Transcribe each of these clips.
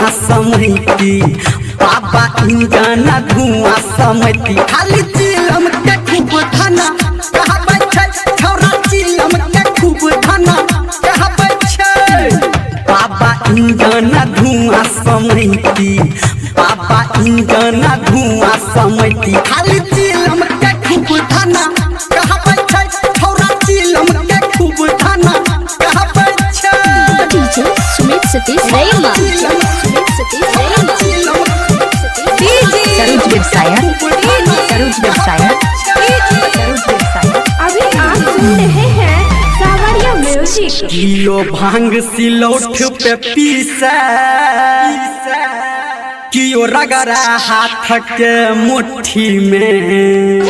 धुआं समैती बाबा इंजन धुआं समैती खाली चिलम के खूब धना कहबै छै छौरा चिलम के खूब धना कहबै छै बाबा इंजन धुआं समैती बाबा इंजन धुआं समैती खाली चिलम के खूब धना कहबै छै छौरा चिलम के खूब धना कहबै छै डीजे सुमित सतीश रैमा सरोज व्यवसाय अभी आप सुन रहे हैं सावरिया म्यूजिक। किलो भांग सिलौठ पे पीसा कियो रगड़ा हाथ के मुट्ठी में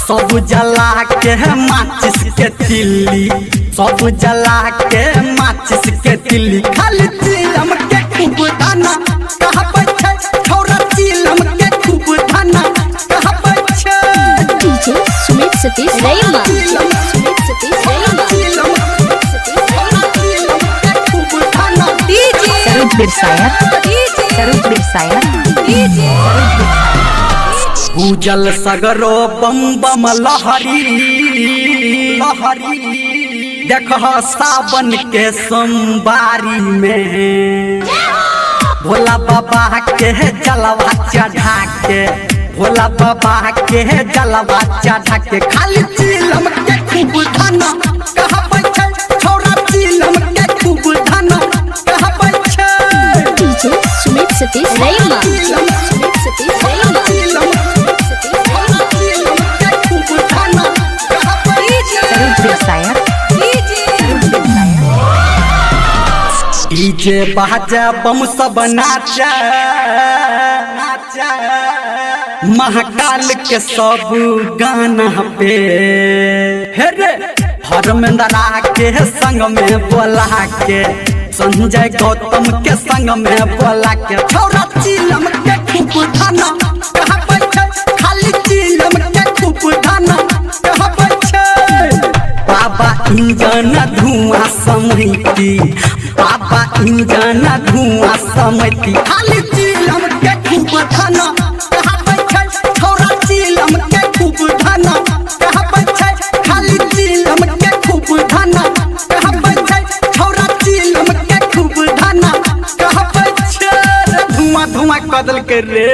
सब जला के माचिस के तिल्ली सब जला के माचिस के तिल्ली खाली चिलम के खूब धना कहबै छै छौरा चिलम के खूब धना कहबै छै डीजे सुमित सतीश रैमा सरोज व्यवसाय पूजल सगरो बम बम लहरी देख सावन के सोमवारी में भोला बाबा के जलवा चढ़ा के भोला बाबा के जलवा चढ़ा के खाली चिलम के खूब धना कहबै छै छौरा चिलम के खूब धना कहबै छै डीजे सुमित सतीश रैमा डीजे बाजा बम सब नाचा महाकाल के सब गाना पे हेरे धर्मेंद्रा के संग में बोला के संजय गौतम के संग में बोला के छौरा चिलम के खूब धना कहबै छै खाली चिलम के खूब धना कहबै छै बाबा इंजन धुआं समैती बाबा इंजन धुआं समैती खाली चिलम के खूब धना कहबै छै छौरा चिलम के खूब धना कहबै छै खाली चिलम के खूब धना कहबै छै छौरा चिलम के खूब धना कहबै छै धुआं धुआं कदल के रे।